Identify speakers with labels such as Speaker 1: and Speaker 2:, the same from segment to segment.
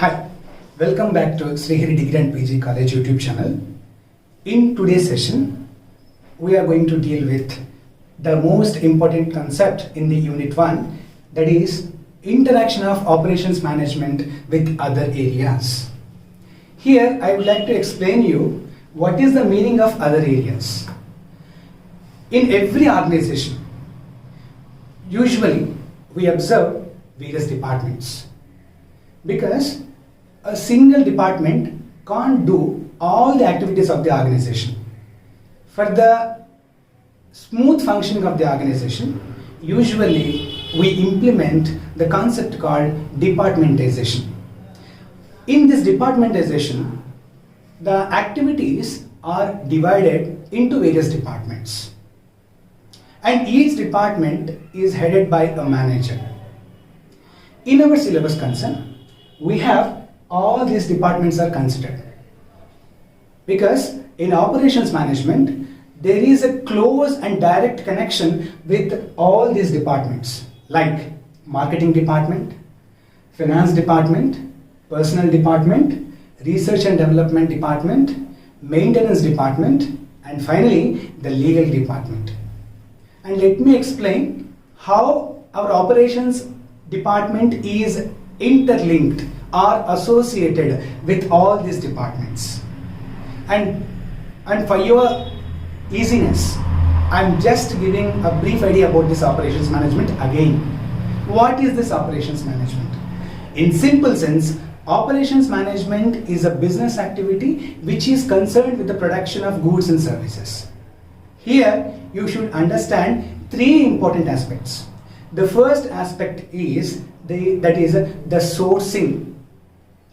Speaker 1: Hi, welcome back to Srihari Degree and PG College YouTube channel. In today's session, we are going to deal with the most important concept in the Unit 1, that is interaction of operations management with other areas. Here, I would like to explain you what is the meaning of other areas. In every organization, usually we observe various departments, because a single department can't do all the activities of the organization. For the smooth functioning of the organization, usually we implement the concept called departmentization. In this departmentization, the activities are divided into various departments, and each department is headed by a manager. In our syllabus concern, we have all these departments are considered, because in operations management there is a close and direct connection with all these departments, like marketing department, finance department, personnel department, research and development department, maintenance department, and finally the legal department. And let me explain how our operations department is interlinked or associated with all these departments. And for your easiness, I'm just giving a brief idea about this operations management again. What is this operations management? In simple sense, operations management is a business activity which is concerned with the production of goods and services. Here, you should understand three important aspects. The first aspect is the sourcing,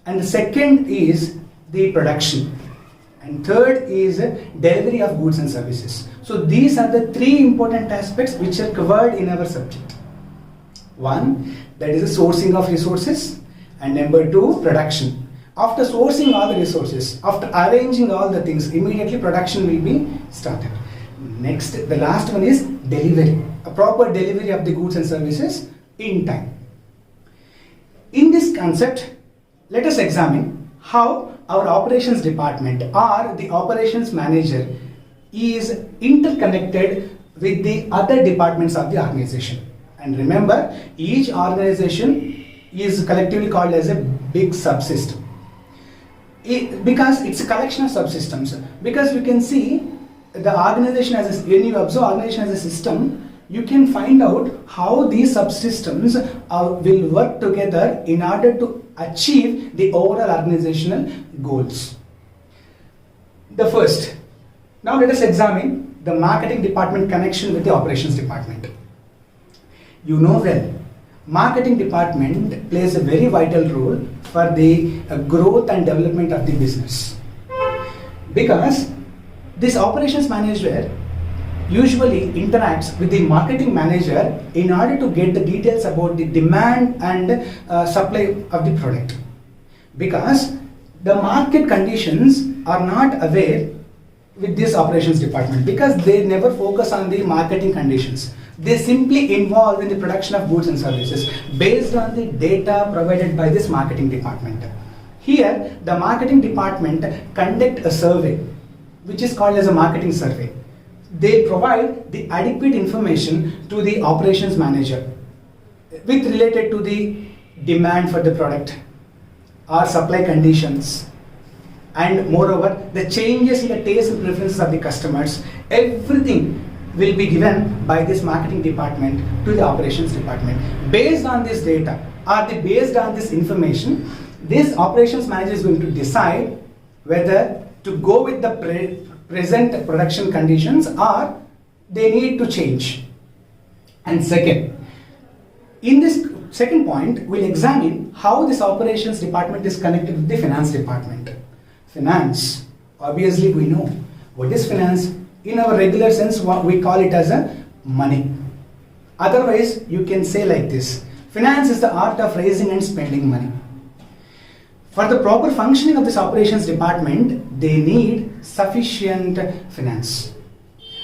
Speaker 1: and the second is the production, and third is delivery of goods and services. So these are the three important aspects which are covered in our subject. One, that is the sourcing of resources, and number two, production. After sourcing all the resources, after arranging all the things, immediately production will be started. Next, the last one is delivery, a proper delivery of the goods and services in time. In this concept, let us examine how our operations department or the operations manager is interconnected with the other departments of the organization. And remember, each organization is collectively called as a big subsystem, because it's a collection of subsystems. Because you can see the organization when you observe organization as a system, you can find out how these subsystems will work together in order to achieve the overall organizational goals. The first, now let us examine the marketing department connection with the operations department. You know well, marketing department plays a very vital role for the growth and development of the business, because this operations manager usually interacts with the marketing manager in order to get the details about the demand and supply of the product, because the market conditions are not aware with this operations department, because they never focus on the marketing conditions. They simply involve in the production of goods and services based on the data provided by this marketing department. Here, the marketing department conduct a survey which is called as a marketing survey. They provide the adequate information to the operations manager with related to the demand for the product or supply conditions, and moreover the changes in the taste and preferences of the customers. Everything will be given by this marketing department to the operations department. Based on this data or based on this information, this operations manager is going to decide whether to go with the present production conditions or they need to change. And second, in this second point, we'll examine how this operations department is connected with the finance department. Finance, obviously we know what is finance. In our regular sense, we call it as a money. Otherwise, you can say like this: finance is the art of raising and spending money. For the proper functioning of this operations department, they need sufficient finance.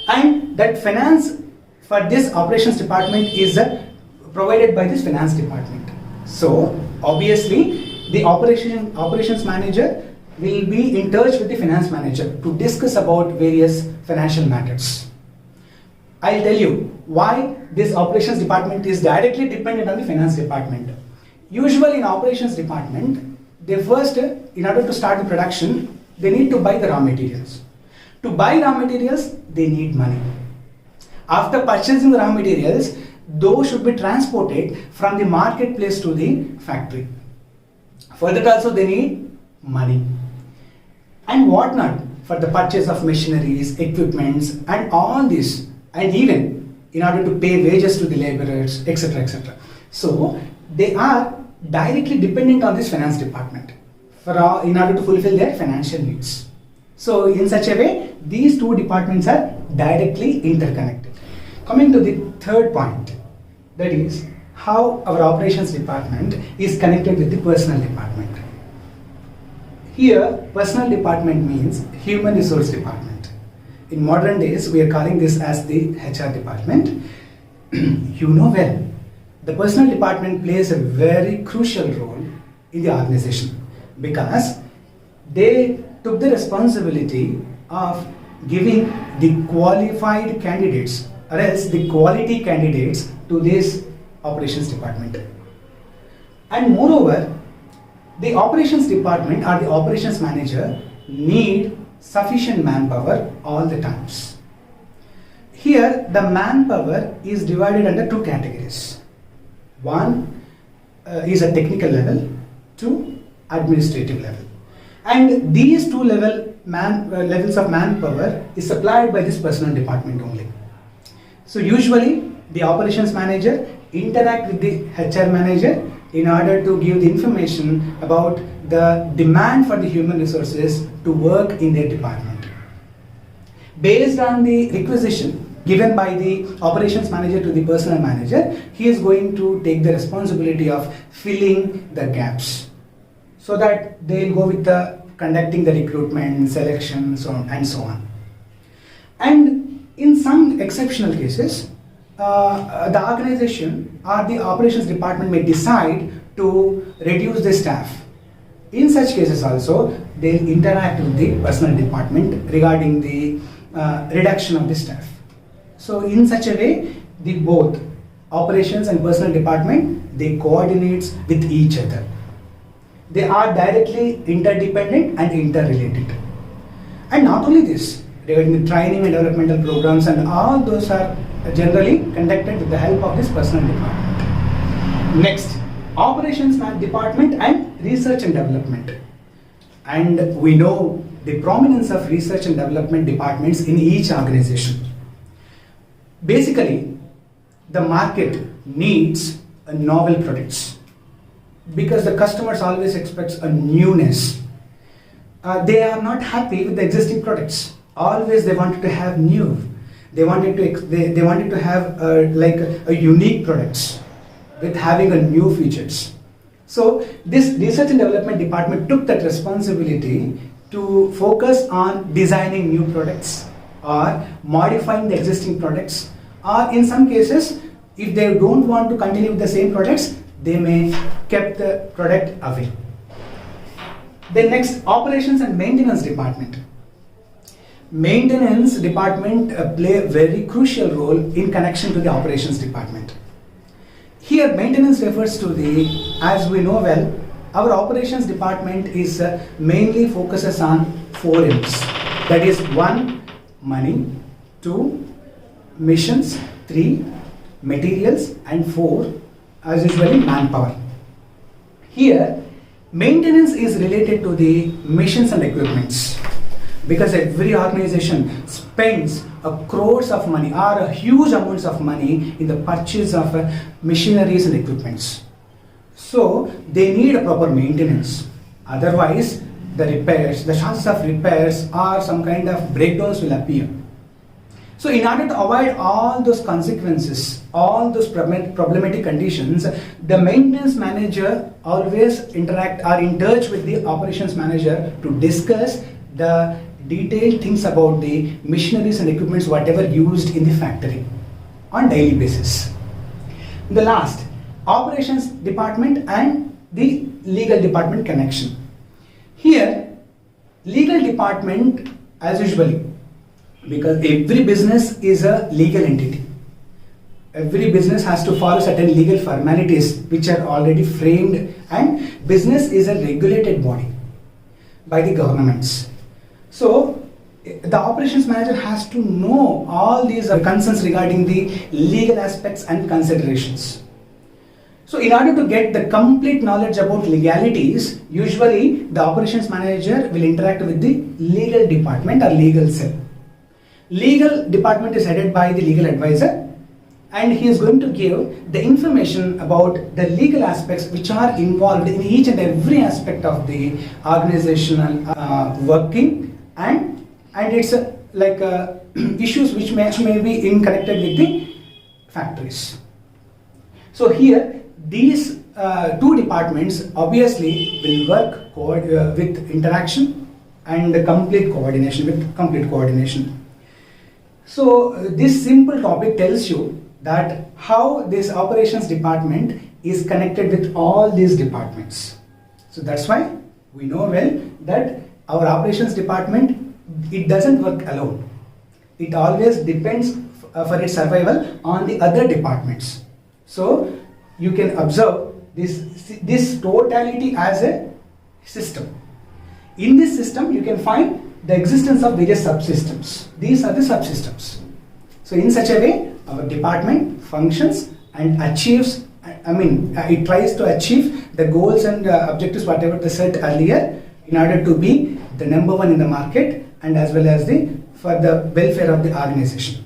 Speaker 1: And that finance for this operations department is provided by this finance department. So, obviously, the operations manager will be in touch with the finance manager to discuss about various financial matters. I'll tell you why this operations department is directly dependent on the finance department. Usually in operations department, they first, in order to start the production, they need to buy the raw materials. To buy raw materials, they need money. After purchasing the raw materials, those should be transported from the marketplace to the factory. Further also they need money and whatnot for the purchase of machineries, equipments and all this, and even in order to pay wages to the laborers, etc. etc. So they are directly dependent on this finance department in order to fulfill their financial needs. So in such a way, these two departments are directly interconnected. Coming to the third point, that is how our operations department is connected with the personnel department. Here, personnel department means human resource department. In modern days, we are calling this as the HR department. You know well, the personnel department plays a very crucial role in the organization because they took the responsibility of giving the qualified candidates or else the quality candidates to this operations department. And moreover, the operations department or the operations manager need sufficient manpower all the times. Here the manpower is divided under two categories. One is a technical level, two administrative level. And these two levels of manpower is supplied by this personnel department only. So usually the operations manager interact with the HR manager in order to give the information about the demand for the human resources to work in their department. Based on the requisition given by the operations manager to the personnel manager, he is going to take the responsibility of filling the gaps so that they will go with the conducting the recruitment, selection, so on and so on. And in some exceptional cases, the organization or the operations department may decide to reduce the staff. In such cases also, they will interact with the personnel department regarding the reduction of the staff. So in such a way, the both operations and personnel department, they coordinate with each other. They are directly interdependent and interrelated. And not only this, regarding the training and developmental programs and all those are generally conducted with the help of this personnel department. Next, operations department and research and development. And we know the prominence of research and development departments in each organization. Basically, the market needs novel products because the customers always expect a newness. They are not happy with the existing products. Always they wanted to have new. They wanted to have like a unique products with having a new features. So this research and development department took that responsibility to focus on designing new products or modifying the existing products, or in some cases, if they don't want to continue with the same products, they may keep the product away. Then next, operations and maintenance department. Maintenance department play a very crucial role in connection to the operations department. Here maintenance refers to the, as we know well, our operations department is mainly focuses on 4 M's. That is 1, money, 2, missions, 3, materials, and 4, as usually manpower. Here maintenance is related to the missions and equipments, because every organization spends crores of money or huge amounts of money in the purchase of machineries and equipments. So they need a proper maintenance. Otherwise, the chances of repairs or some kind of breakdowns will appear. So in order to avoid all those consequences, all those problematic conditions, the maintenance manager always interact or in touch with the operations manager to discuss the detailed things about the machineries and equipments whatever used in the factory on daily basis. The last, operations department and the legal department connection. Here, legal department, as usually, because every business is a legal entity. Every business has to follow certain legal formalities which are already framed, and business is a regulated body by the governments. So the operations manager has to know all these concerns regarding the legal aspects and considerations. So in order to get the complete knowledge about legalities, usually the operations manager will interact with the legal department or legal cell. Legal department is headed by the legal advisor, and he is going to give the information about the legal aspects which are involved in each and every aspect of the organizational working, and it's like issues which may be in connected with the factories. So here these two departments obviously will work with interaction and complete coordination. So this simple topic tells you that how this operations department is connected with all these departments. So that's why we know well that our operations department, it doesn't work alone. It always depends for its survival on the other departments. So you can observe this totality as a system. In this system you can find the existence of various subsystems. These are the subsystems. So in such a way, our department functions and achieves, it tries to achieve the goals and objectives whatever they set earlier in order to be the number one in the market, and as well as for the welfare of the organization.